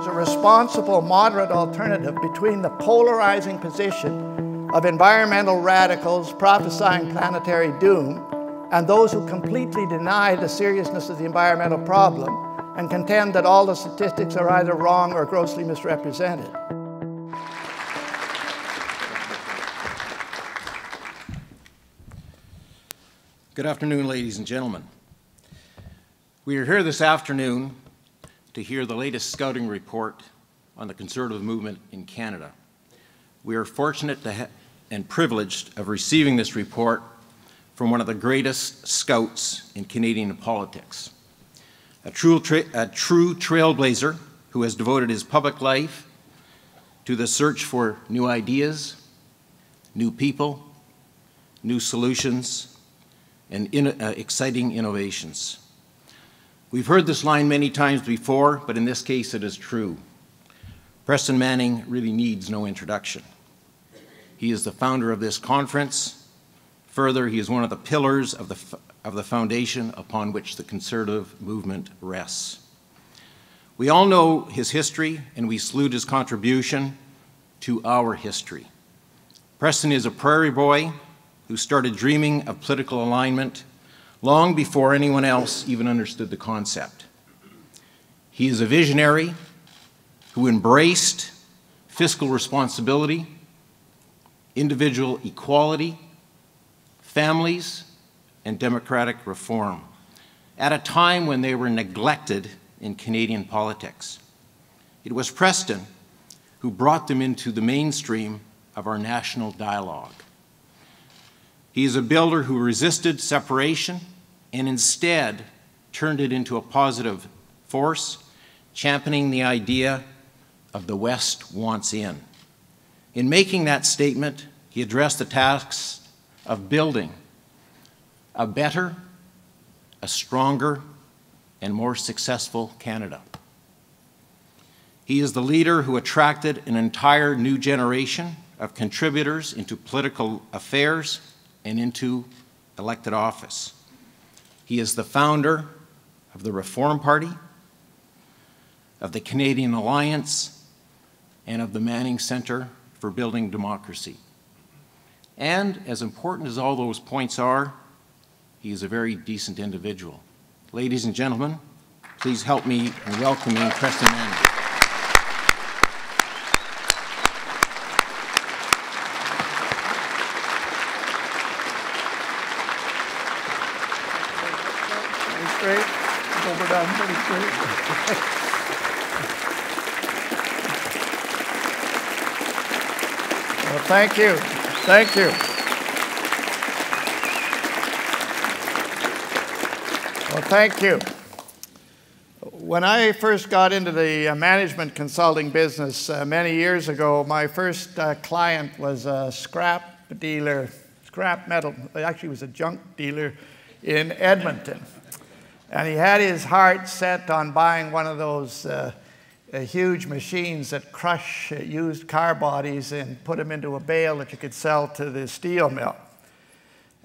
as a responsible, moderate alternative between the polarizing position of environmental radicals prophesying planetary doom and those who completely deny the seriousness of the environmental problem and contend that all the statistics are either wrong or grossly misrepresented. Good afternoon, ladies and gentlemen. We are here this afternoon to hear the latest scouting report on the Conservative movement in Canada. We are fortunate and privileged of receiving this report from one of the greatest scouts in Canadian politics, a true trailblazer who has devoted his public life to the search for new ideas, new people, new solutions, and exciting innovations. We've heard this line many times before, but in this case it is true. Preston Manning really needs no introduction. He is the founder of this conference. Further, he is one of the pillars of the foundation upon which the Conservative movement rests. We all know his history, and we salute his contribution to our history. Preston is a prairie boy who started dreaming of political alignment long before anyone else even understood the concept. He is a visionary who embraced fiscal responsibility, individual equality, families, and democratic reform at a time when they were neglected in Canadian politics. It was Preston who brought them into the mainstream of our national dialogue. He is a builder who resisted separation and instead turned it into a positive force, championing the idea of the West wants in. In making that statement, he addressed the task of building a better, a stronger, and more successful Canada. He is the leader who attracted an entire new generation of contributors into political affairs and into elected office. He is the founder of the Reform Party, of the Canadian Alliance, and of the Manning Centre for Building Democracy. And as important as all those points are, he is a very decent individual. Ladies and gentlemen, please help me in welcoming Preston Manning. Straight, over down pretty straight. Well, thank you. Thank you. Well, thank you. When I first got into the management consulting business many years ago, my first client was a scrap dealer, scrap metal, actually was a junk dealer in Edmonton. And he had his heart set on buying one of those huge machines that crush used car bodies and put them into a bale that you could sell to the steel mill.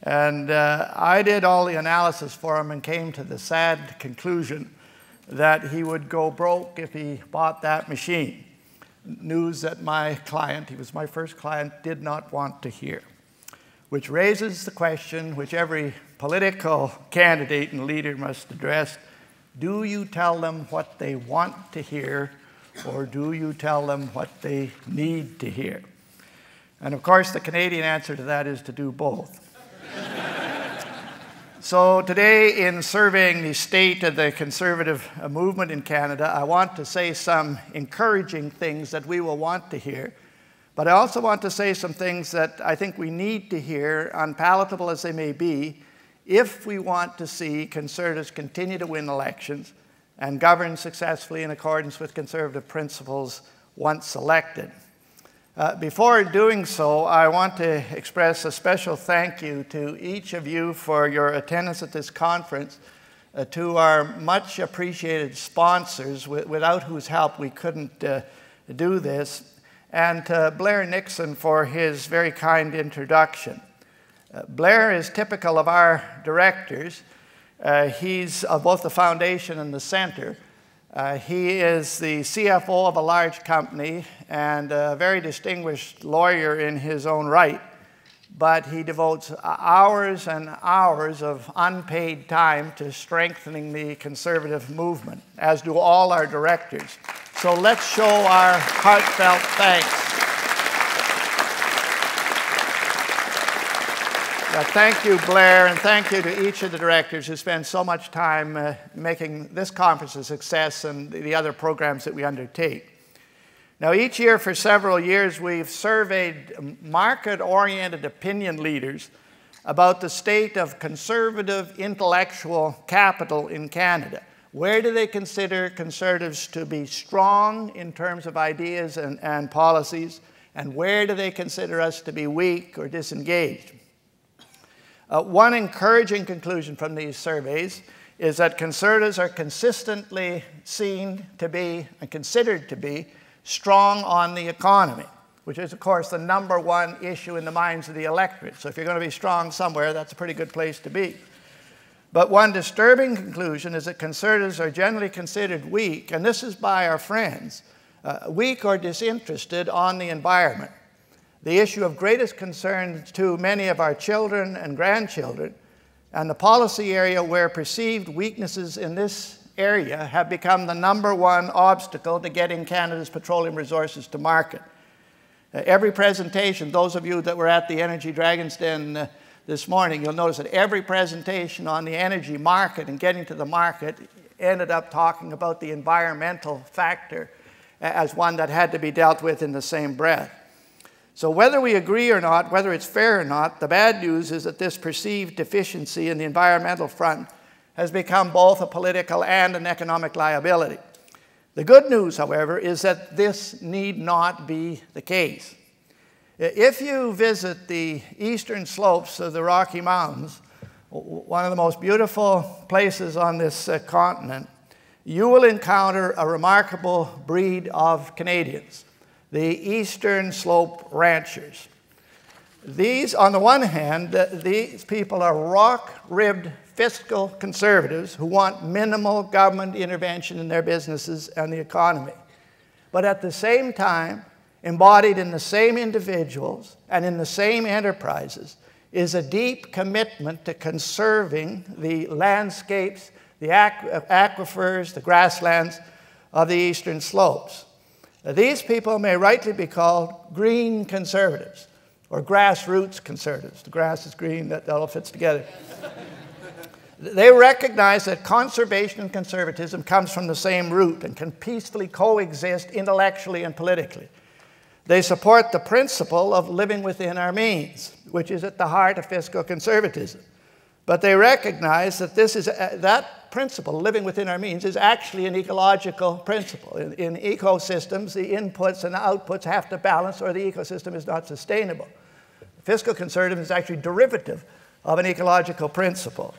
And I did all the analysis for him and came to the sad conclusion that he would go broke if he bought that machine. News that my client, he was my first client, did not want to hear. Which raises the question which every political candidate and leader must address: do you tell them what they want to hear, or do you tell them what they need to hear? And of course, the Canadian answer to that is to do both. So today, in surveying the state of the Conservative movement in Canada, I want to say some encouraging things that we will want to hear. But I also want to say some things that I think we need to hear, unpalatable as they may be, if we want to see Conservatives continue to win elections and govern successfully in accordance with Conservative principles once elected. Before doing so, I want to express a special thank you to each of you for your attendance at this conference, to our much appreciated sponsors, without whose help we couldn't do this, and to Blair Nixon for his very kind introduction. Blair is typical of our directors. He's of both the foundation and the center. He is the CFO of a large company and a very distinguished lawyer in his own right, but he devotes hours and hours of unpaid time to strengthening the conservative movement, as do all our directors. So let's show our heartfelt thanks. Thank you, Blair, and thank you to each of the directors who spend so much time making this conference a success and the other programs that we undertake. Now, each year for several years, we've surveyed market-oriented opinion leaders about the state of conservative intellectual capital in Canada. Where do they consider conservatives to be strong in terms of ideas and policies, and where do they consider us to be weak or disengaged? One encouraging conclusion from these surveys is that conservatives are consistently seen to be and considered to be strong on the economy, which is, of course, the #1 issue in the minds of the electorate. So if you're going to be strong somewhere, that's a pretty good place to be. But one disturbing conclusion is that conservatives are generally considered weak, and this is by our friends, weak or disinterested on the environment. The issue of greatest concern to many of our children and grandchildren, and the policy area where perceived weaknesses in this area have become the #1 obstacle to getting Canada's petroleum resources to market. Every presentation, those of you that were at the Energy Dragon's Den this morning, you'll notice that every presentation on the energy market and getting to the market ended up talking about the environmental factor as one that had to be dealt with in the same breath. So whether we agree or not, whether it's fair or not, the bad news is that this perceived deficiency in the environmental front has become both a political and an economic liability. The good news, however, is that this need not be the case. If you visit the eastern slopes of the Rocky Mountains, one of the most beautiful places on this continent, you will encounter a remarkable breed of Canadians, the Eastern Slope Ranchers. These, on the one hand, these people are rock-ribbed fiscal conservatives who want minimal government intervention in their businesses and the economy. But at the same time, embodied in the same individuals and in the same enterprises is a deep commitment to conserving the landscapes, the aquifers, the grasslands of the eastern slopes. These people may rightly be called green conservatives or grassroots conservatives. The grass is green, that all fits together. They recognize that conservation and conservatism comes from the same root and can peacefully coexist intellectually and politically. They support the principle of living within our means, which is at the heart of fiscal conservatism. But they recognize that that principle, living within our means, is actually an ecological principle. In ecosystems, the inputs and the outputs have to balance or the ecosystem is not sustainable. Fiscal conservatism is actually derivative of an ecological principle.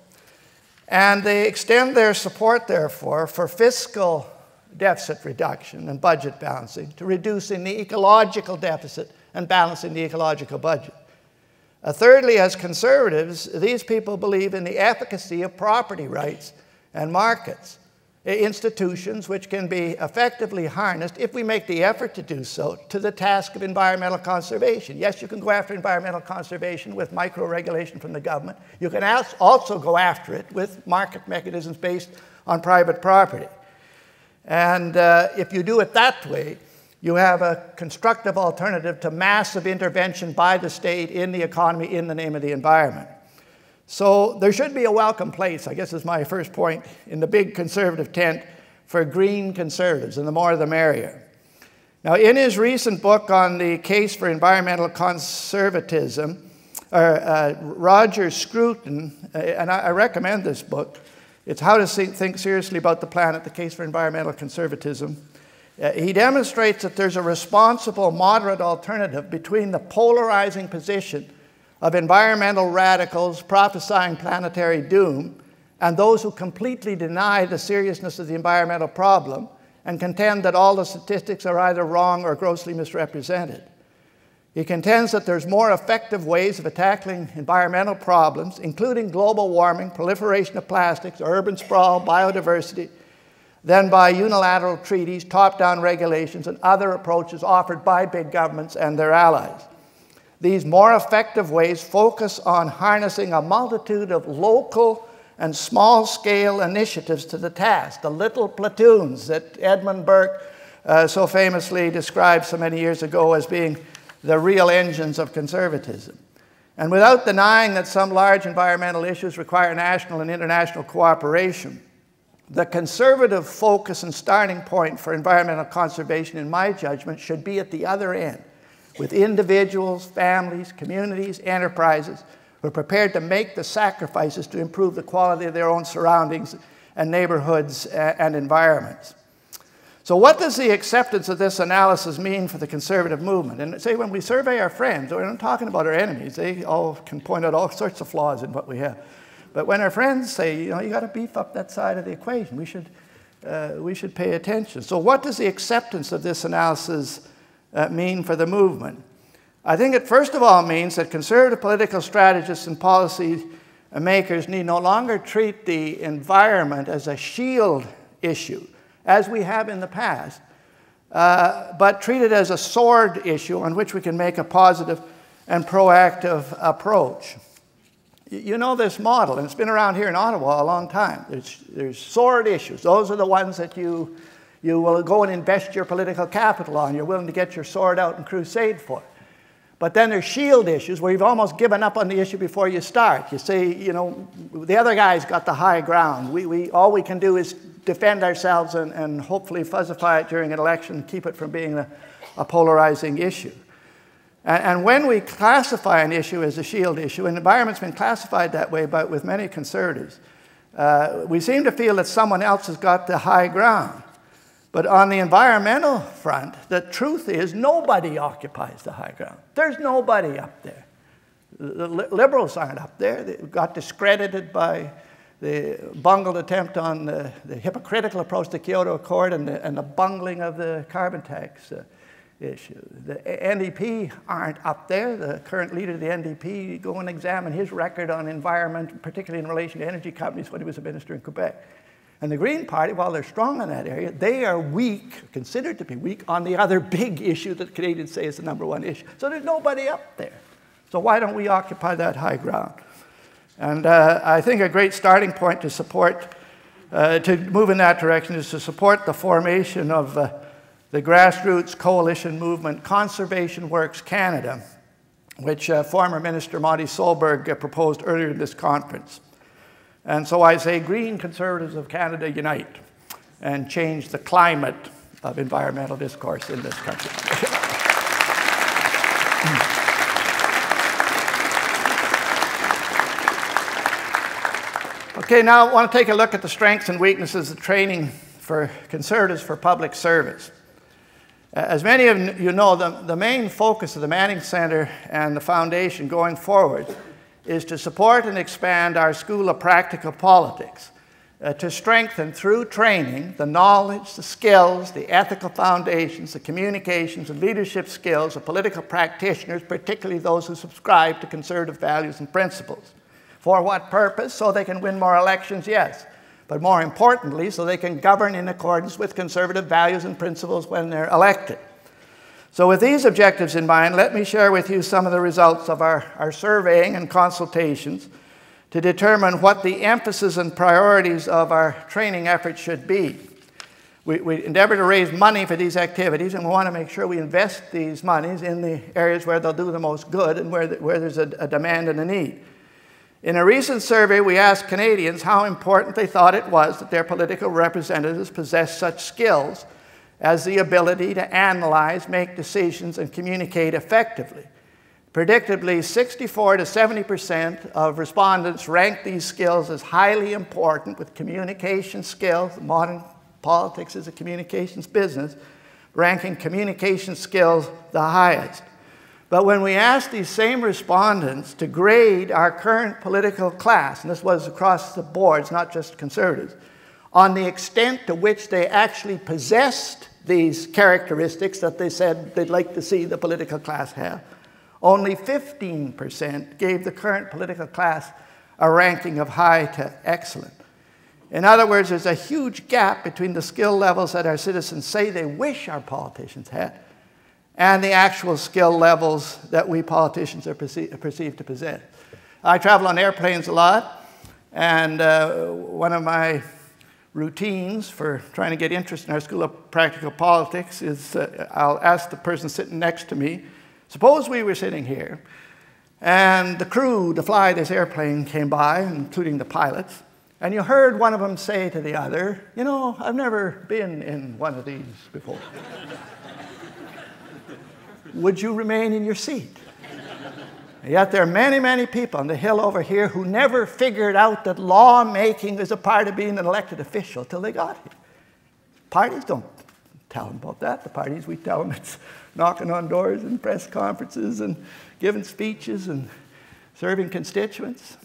And they extend their support, therefore, for fiscal deficit reduction and budget balancing to reducing the ecological deficit and balancing the ecological budget. Thirdly, as conservatives, these people believe in the efficacy of property rights and markets, institutions which can be effectively harnessed if we make the effort to do so to the task of environmental conservation. Yes, you can go after environmental conservation with micro-regulation from the government. You can also go after it with market mechanisms based on private property. And if you do it that way, you have a constructive alternative to massive intervention by the state in the economy in the name of the environment. So there should be a welcome place, I guess is my first point, in the big conservative tent for green conservatives, and the more the merrier. Now, in his recent book on the case for environmental conservatism, Roger Scruton, and I recommend this book, it's How to Think Seriously About the Planet, the Case for Environmental Conservatism. He demonstrates that there's a responsible, moderate alternative between the polarizing position of environmental radicals prophesying planetary doom and those who completely deny the seriousness of the environmental problem and contend that all the statistics are either wrong or grossly misrepresented. He contends that there's more effective ways of tackling environmental problems, including global warming, proliferation of plastics, urban sprawl, biodiversity, than by unilateral treaties, top-down regulations, and other approaches offered by big governments and their allies. These more effective ways focus on harnessing a multitude of local and small-scale initiatives to the task, the little platoons that Edmund Burke so famously described so many years ago as being the real engines of conservatism. And without denying that some large environmental issues require national and international cooperation, the conservative focus and starting point for environmental conservation, in my judgment, should be at the other end, with individuals, families, communities, enterprises who are prepared to make the sacrifices to improve the quality of their own surroundings and neighborhoods and environments. So what does the acceptance of this analysis mean for the conservative movement? And say when we survey our friends, we're not talking about our enemies. They all can point out all sorts of flaws in what we have. But when our friends say, you know, you got to beef up that side of the equation, we should pay attention. So what does the acceptance of this analysis mean for the movement? I think it first of all means that conservative political strategists and policy makers need no longer treat the environment as a shield issue, as we have in the past, but treat it as a sword issue on which we can make a positive and proactive approach. You know this model, and it's been around here in Ottawa a long time. There's sword issues. Those are the ones that you will go and invest your political capital on. You're willing to get your sword out and crusade for. But then there's shield issues where you've almost given up on the issue before you start. You say, you know, the other guy's got the high ground. All we can do is defend ourselves and hopefully fuzzify it during an election and keep it from being a polarizing issue. And when we classify an issue as a shield issue, and the environment's been classified that way but with many conservatives, we seem to feel that someone else has got the high ground. But on the environmental front, the truth is nobody occupies the high ground. There's nobody up there. The Liberals aren't up there. They got discredited by the bungled attempt on the hypocritical approach to the Kyoto Accord and the bungling of the carbon tax issue. The NDP aren't up there. The current leader of the NDP, go and examine his record on environment, particularly in relation to energy companies when he was a minister in Quebec. And the Green Party, while they're strong in that area, they are weak, considered to be weak, on the other big issue that Canadians say is the #1 issue. So there's nobody up there. So why don't we occupy that high ground? And I think a great starting point to support, to move in that direction is to support the formation of the grassroots coalition movement, Conservation Works Canada, which former Minister Monty Solberg proposed earlier in this conference. And so I say, Green Conservatives of Canada, unite and change the climate of environmental discourse in this country. Okay, now I want to take a look at the strengths and weaknesses of training for conservatives for public service. As many of you know, the main focus of the Manning Centre and the Foundation going forward is to support and expand our School of Practical Politics, to strengthen through training the knowledge, the skills, the ethical foundations, the communications and leadership skills of political practitioners, particularly those who subscribe to conservative values and principles. For what purpose? So they can win more elections, yes. But more importantly, so they can govern in accordance with conservative values and principles when they're elected. So with these objectives in mind, let me share with you some of the results of our surveying and consultations to determine what the emphasis and priorities of our training efforts should be. We endeavor to raise money for these activities, and we want to make sure we invest these monies in the areas where they'll do the most good and where there's a demand and a need. In a recent survey, we asked Canadians how important they thought it was that their political representatives possessed such skills as the ability to analyze, make decisions, and communicate effectively. Predictably, 64 to 70% of respondents ranked these skills as highly important, with communication skills. Modern politics is a communications business, ranking communication skills the highest. But when we asked these same respondents to grade our current political class, and this was across the boards, not just conservatives, on the extent to which they actually possessed these characteristics that they said they'd like to see the political class have, only 15% gave the current political class a ranking of high to excellent. In other words, there's a huge gap between the skill levels that our citizens say they wish our politicians had and the actual skill levels that we politicians are perceived to possess. I travel on airplanes a lot, and one of my routines for trying to get interest in our School of Practical Politics is I'll ask the person sitting next to me, suppose we were sitting here, and the crew to fly this airplane came by, including the pilots, and you heard one of them say to the other, you know, I've never been in one of these before. Would you remain in your seat? Yet there are many, many people on the hill over here who never figured out that lawmaking is a part of being an elected official till they got here. Parties don't tell them about that. The parties, we tell them it's knocking on doors and press conferences and giving speeches and serving constituents.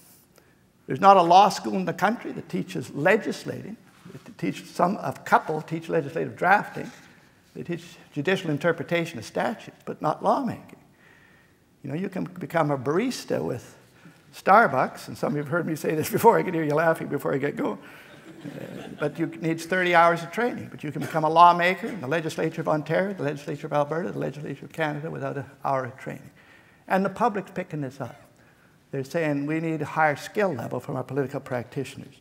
There's not a law school in the country that teaches legislating. A couple teach legislative drafting. They teach judicial interpretation of statutes, but not lawmaking. You know, you can become a barista with Starbucks, and some of you have heard me say this before. I can hear you laughing before I get going. But you need 30 hours of training. But you can become a lawmaker in the legislature of Ontario, the legislature of Alberta, the legislature of Canada without an hour of training. And the public's picking this up. They're saying we need a higher skill level from our political practitioners.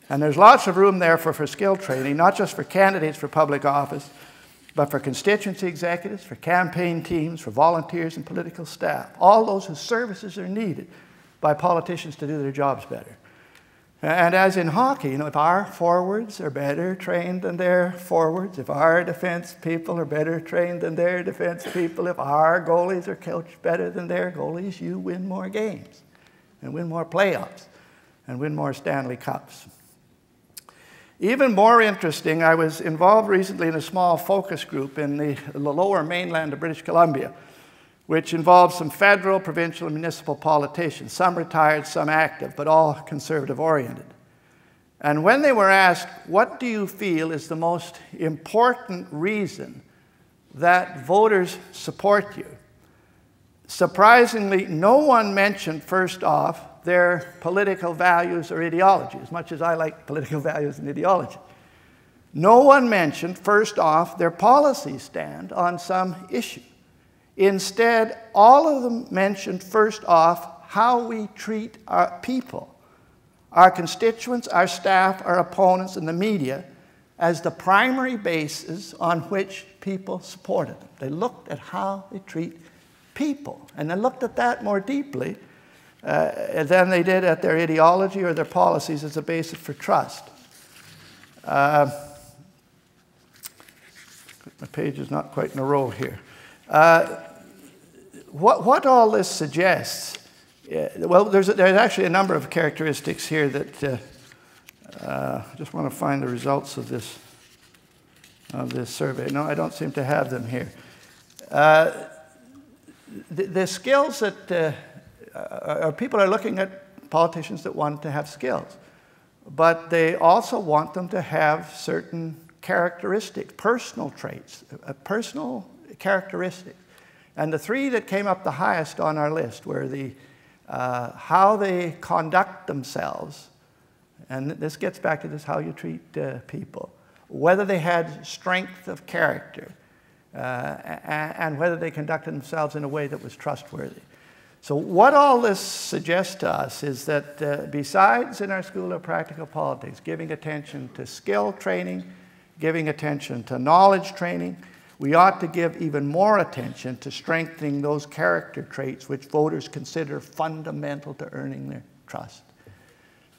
And there's lots of room there for skill training, not just for candidates for public office, but for constituency executives, for campaign teams, for volunteers and political staff, all those whose services are needed by politicians to do their jobs better. And as in hockey, you know, if our forwards are better trained than their forwards, if our defense people are better trained than their defense people, if our goalies are coached better than their goalies, you win more games and win more playoffs and win more Stanley Cups. Even more interesting, I was involved recently in a small focus group in the lower mainland of British Columbia, which involves some federal, provincial, and municipal politicians, some retired, some active, but all conservative-oriented. And when they were asked, what do you feel is the most important reason that voters support you? Surprisingly, no one mentioned, first off, their political values or ideology, as much as I like political values and ideology. No one mentioned, first off, their policy stand on some issue. Instead, all of them mentioned, first off, how we treat our people, our constituents, our staff, our opponents, and the media as the primary basis on which people supported them. They looked at how they treat people, and they looked at that more deeply than they did at their ideology or their policies as a basis for trust. My page is not quite in a row here. What all this suggests, well, there's actually a number of characteristics here that I just want to find the results of this survey. No, I don't seem to have them here. The skills that people are looking at politicians that want to have skills, but they also want them to have certain characteristics, personal traits, personal characteristics. And the three that came up the highest on our list were how they conduct themselves, and this gets back to this how you treat people, whether they had strength of character, and whether they conducted themselves in a way that was trustworthy. So what all this suggests to us is that besides in our School of Practical Politics giving attention to skill training, giving attention to knowledge training, we ought to give even more attention to strengthening those character traits which voters consider fundamental to earning their trust.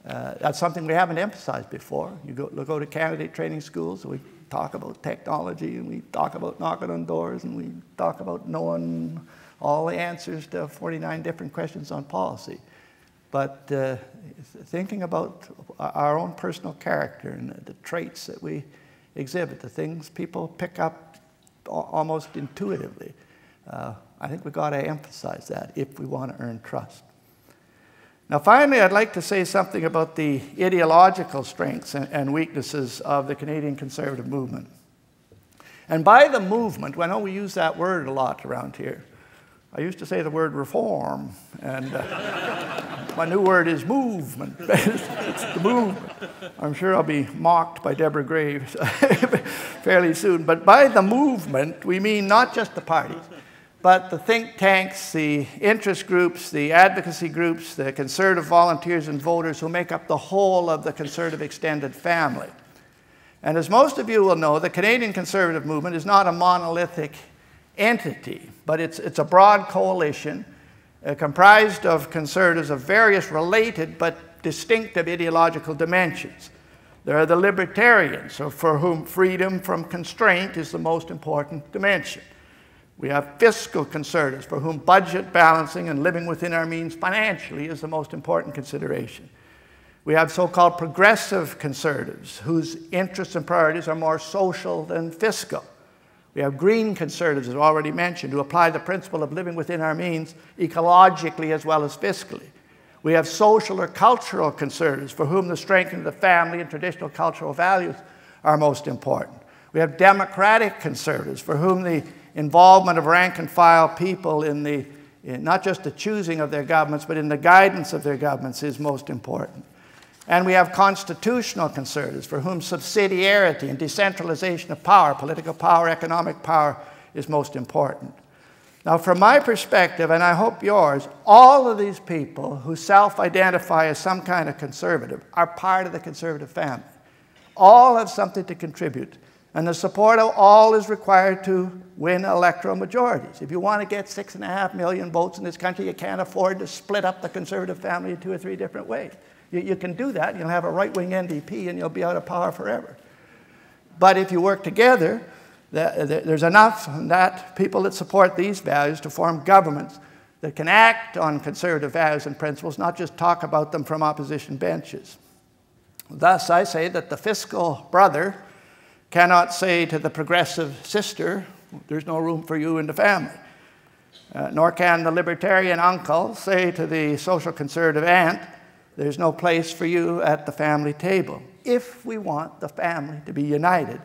That's something we haven't emphasized before. You go to candidate training schools, we talk about technology, and we talk about knocking on doors, and we talk about knowing all the answers to 49 different questions on policy. But thinking about our own personal character and the traits that we exhibit, the things people pick up almost intuitively, I think we've got to emphasize that if we want to earn trust. Now finally, I'd like to say something about the ideological strengths and weaknesses of the Canadian Conservative movement. And by the movement, I know we use that word a lot around here. I used to say the word reform, and My new word is movement. It's the movement. I'm sure I'll be mocked by Deborah Graves fairly soon. But by the movement, we mean not just the parties, but the think tanks, the interest groups, the advocacy groups, the conservative volunteers and voters who make up the whole of the conservative extended family. And as most of you will know, the Canadian conservative movement is not a monolithic entity, but it's a broad coalition comprised of conservatives of various related but distinctive ideological dimensions. There are the libertarians, for whom freedom from constraint is the most important dimension. We have fiscal conservatives, for whom budget balancing and living within our means financially is the most important consideration. We have so-called progressive conservatives, whose interests and priorities are more social than fiscal. We have green conservatives, as already mentioned, who apply the principle of living within our means ecologically as well as fiscally. We have social or cultural conservatives, for whom the strengthening of the family and traditional cultural values are most important. We have democratic conservatives, for whom the involvement of rank-and-file people in not just the choosing of their governments, but in the guidance of their governments is most important. And we have constitutional conservatives, for whom subsidiarity and decentralization of power, political power, economic power, is most important. Now, from my perspective, and I hope yours, all of these people who self-identify as some kind of conservative are part of the conservative family. All have something to contribute. And the support of all is required to win electoral majorities. If you want to get 6.5 million votes in this country, you can't afford to split up the conservative family in 2 or 3 different ways. You can do that, you'll have a right-wing NDP, and you'll be out of power forever. But if you work together, there's enough that people that support these values to form governments that can act on conservative values and principles, not just talk about them from opposition benches. Thus, I say that the fiscal brother cannot say to the progressive sister, there's no room for you in the family. Nor can the libertarian uncle say to the social conservative aunt, there's no place for you at the family table, if we want the family to be united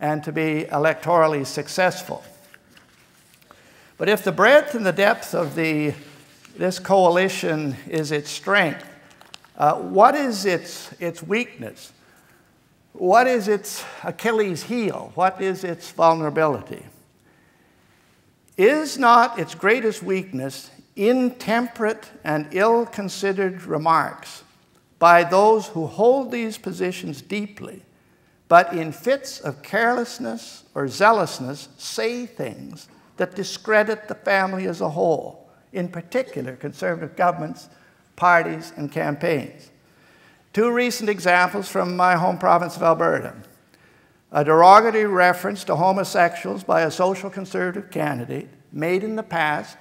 and to be electorally successful. But if the breadth and the depth of this coalition is its strength, what is its weakness? What is its Achilles heel? What is its vulnerability? Is not its greatest weakness intemperate and ill-considered remarks by those who hold these positions deeply, but in fits of carelessness or zealousness say things that discredit the family as a whole, in particular conservative governments, parties, and campaigns? 2 recent examples from my home province of Alberta. A derogatory reference to homosexuals by a social conservative candidate made in the past,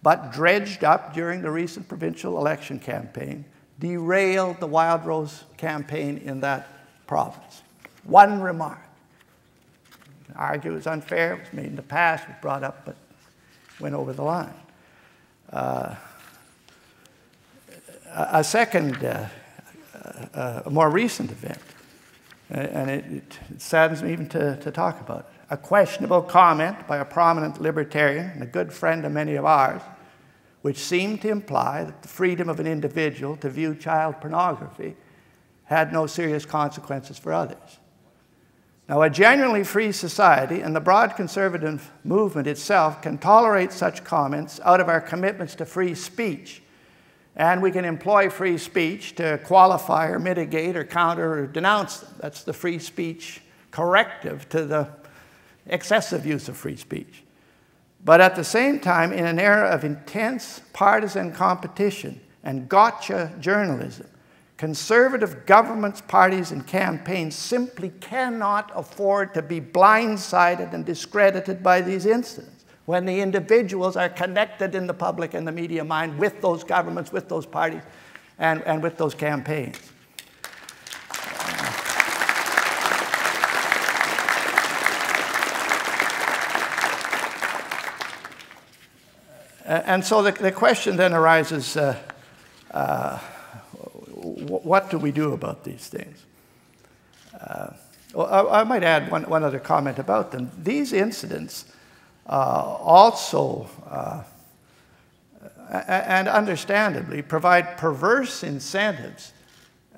but dredged up during the recent provincial election campaign, derailed the Wild Rose campaign in that province. One remark. You can argue it was unfair, it was made in the past, it was brought up, but went over the line. A second, a more recent event, and it saddens me even to talk about it. A questionable comment by a prominent libertarian and a good friend of many of ours, which seemed to imply that the freedom of an individual to view child pornography had no serious consequences for others. Now, a genuinely free society and the broad conservative movement itself can tolerate such comments out of our commitments to free speech. And we can employ free speech to qualify or mitigate or counter or denounce them. That's the free speech corrective to the excessive use of free speech. But at the same time, in an era of intense partisan competition and gotcha journalism, conservative governments, parties, and campaigns simply cannot afford to be blindsided and discredited by these incidents when the individuals are connected in the public and the media mind with those governments, with those parties, and with those campaigns. And so the question then arises, what do we do about these things? Well, I might add one other comment about them. These incidents also, and understandably provide perverse incentives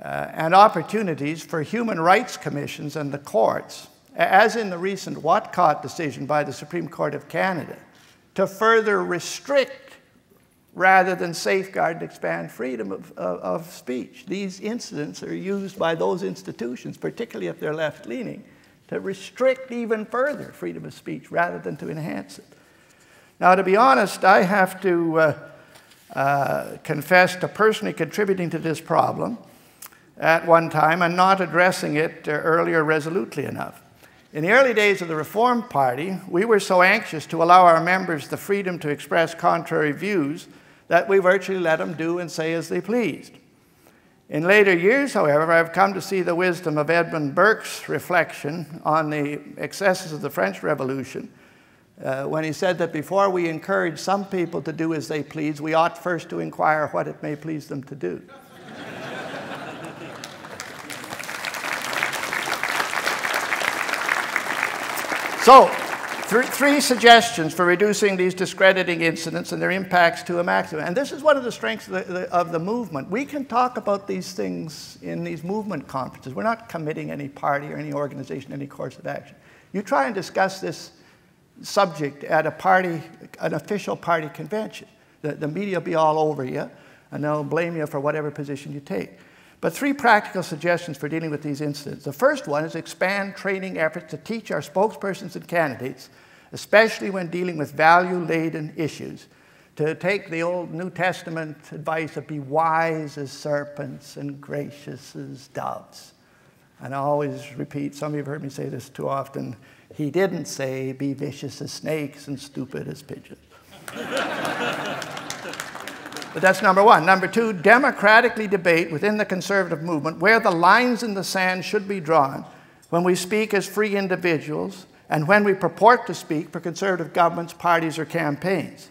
and opportunities for human rights commissions and the courts, as in the recent Watcott decision by the Supreme Court of Canada, to further restrict rather than safeguard and expand freedom of speech. These incidents are used by those institutions, particularly if they're left-leaning, to restrict even further freedom of speech rather than to enhance it. Now, to be honest, I have to confess to personally contributing to this problem at one time and not addressing it earlier resolutely enough. In the early days of the Reform Party, we were so anxious to allow our members the freedom to express contrary views that we virtually let them do and say as they pleased. In later years, however, I've come to see the wisdom of Edmund Burke's reflection on the excesses of the French Revolution when he said that before we encourage some people to do as they please, we ought first to inquire what it may please them to do. So, three suggestions for reducing these discrediting incidents and their impacts to a maximum. And this is one of the strengths of the movement. We can talk about these things in these movement conferences. We're not committing any party or any organization, any course of action. You try and discuss this subject at a party, an official party convention. The media will be all over you, and they'll blame you for whatever position you take. But three practical suggestions for dealing with these incidents. The first one is expand training efforts to teach our spokespersons and candidates, especially when dealing with value-laden issues, to take the old New Testament advice of be wise as serpents and gracious as doves. And I always repeat, some of you have heard me say this too often, he didn't say be vicious as snakes and stupid as pigeons. But that's number one. Number two, democratically debate within the conservative movement where the lines in the sand should be drawn when we speak as free individuals and when we purport to speak for conservative governments, parties, or campaigns.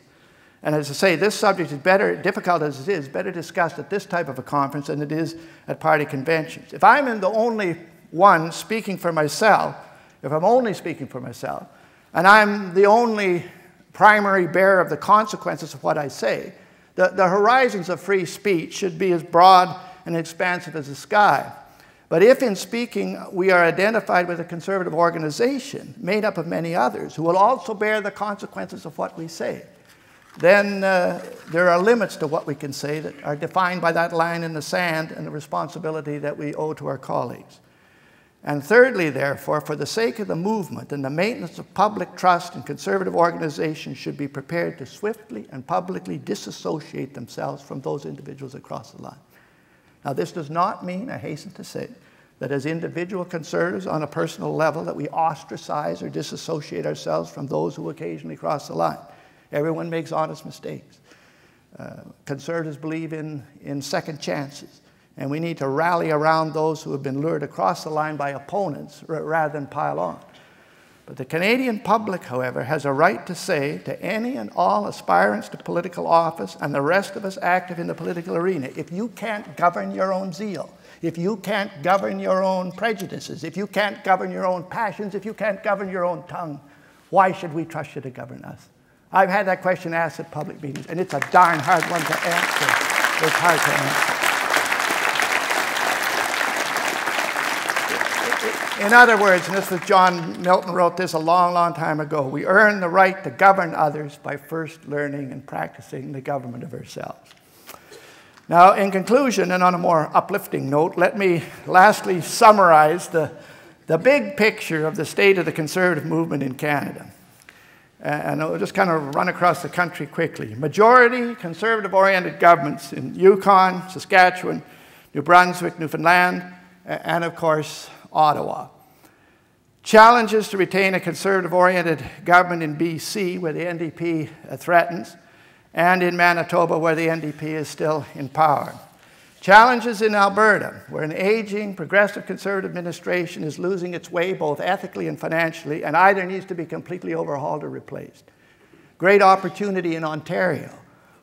And as I say, this subject is better, difficult as it is, better discussed at this type of a conference than it is at party conventions. If I'm the only one speaking for myself, if I'm only speaking for myself, and I'm the only primary bearer of the consequences of what I say, the horizons of free speech should be as broad and expansive as the sky. But if in speaking we are identified with a conservative organization made up of many others who will also bear the consequences of what we say, then there are limits to what we can say that are defined by that line in the sand and the responsibility that we owe to our colleagues. And thirdly, therefore, for the sake of the movement and the maintenance of public trust, and conservative organizations should be prepared to swiftly and publicly disassociate themselves from those individuals across the line. Now, this does not mean, I hasten to say, that as individual conservatives on a personal level that we ostracize or disassociate ourselves from those who occasionally cross the line. Everyone makes honest mistakes. Conservatives believe in second chances. And we need to rally around those who have been lured across the line by opponents rather than pile on. But the Canadian public, however, has a right to say to any and all aspirants to political office and the rest of us active in the political arena, if you can't govern your own zeal, if you can't govern your own prejudices, if you can't govern your own passions, if you can't govern your own tongue, why should we trust you to govern us? I've had that question asked at public meetings, and it's a darn hard one to answer. It's hard to answer. In other words, and this was John Milton wrote this a long, long time ago, we earn the right to govern others by first learning and practicing the government of ourselves. Now, in conclusion, and on a more uplifting note, let me lastly summarize the big picture of the state of the conservative movement in Canada. And I'll just kind of run across the country quickly. Majority conservative-oriented governments in Yukon, Saskatchewan, New Brunswick, Newfoundland, and of course, Ottawa. Challenges to retain a conservative-oriented government in BC, where the NDP threatens, and in Manitoba, where the NDP is still in power. Challenges in Alberta, where an aging, progressive conservative administration is losing its way both ethically and financially, and either needs to be completely overhauled or replaced. Great opportunity in Ontario,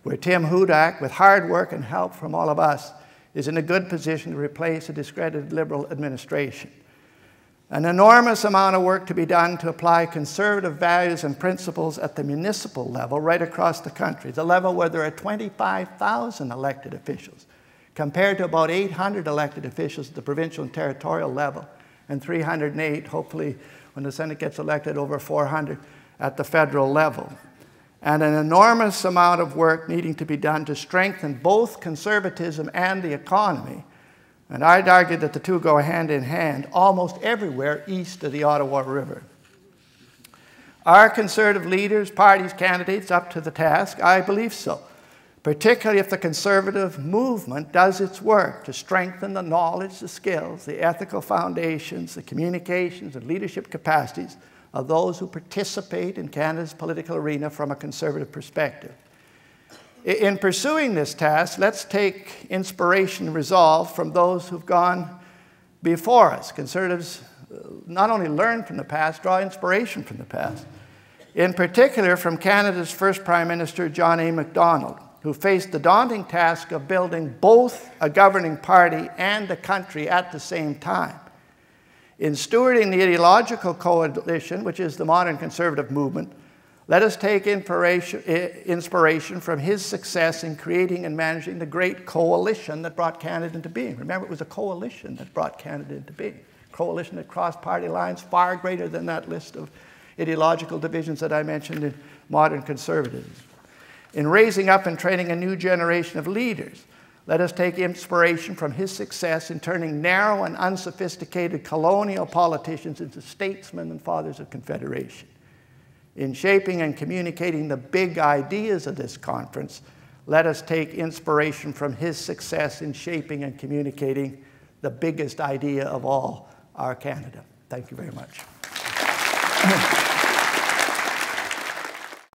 where Tim Hudak, with hard work and help from all of us, is in a good position to replace a discredited Liberal administration. An enormous amount of work to be done to apply conservative values and principles at the municipal level right across the country, the level where there are 25,000 elected officials, compared to about 800 elected officials at the provincial and territorial level, and 308, hopefully, when the Senate gets elected, over 400 at the federal level. And an enormous amount of work needing to be done to strengthen both conservatism and the economy. And I'd argue that the two go hand in hand almost everywhere east of the Ottawa River. Are conservative leaders, parties, candidates up to the task? I believe so, particularly if the conservative movement does its work to strengthen the knowledge, the skills, the ethical foundations, the communications, and leadership capacities of those who participate in Canada's political arena from a conservative perspective. In pursuing this task, let's take inspiration and resolve from those who've gone before us. Conservatives not only learn from the past, draw inspiration from the past. In particular, from Canada's first Prime Minister, John A. Macdonald, who faced the daunting task of building both a governing party and a country at the same time. In stewarding the ideological coalition, which is the modern conservative movement, let us take inspiration from his success in creating and managing the great coalition that brought Canada into being. Remember, it was a coalition that brought Canada into being. A coalition that crossed party lines, far greater than that list of ideological divisions that I mentioned in modern conservatism. In raising up and training a new generation of leaders, let us take inspiration from his success in turning narrow and unsophisticated colonial politicians into statesmen and fathers of confederation. In shaping and communicating the big ideas of this conference, let us take inspiration from his success in shaping and communicating the biggest idea of all, our Canada. Thank you very much.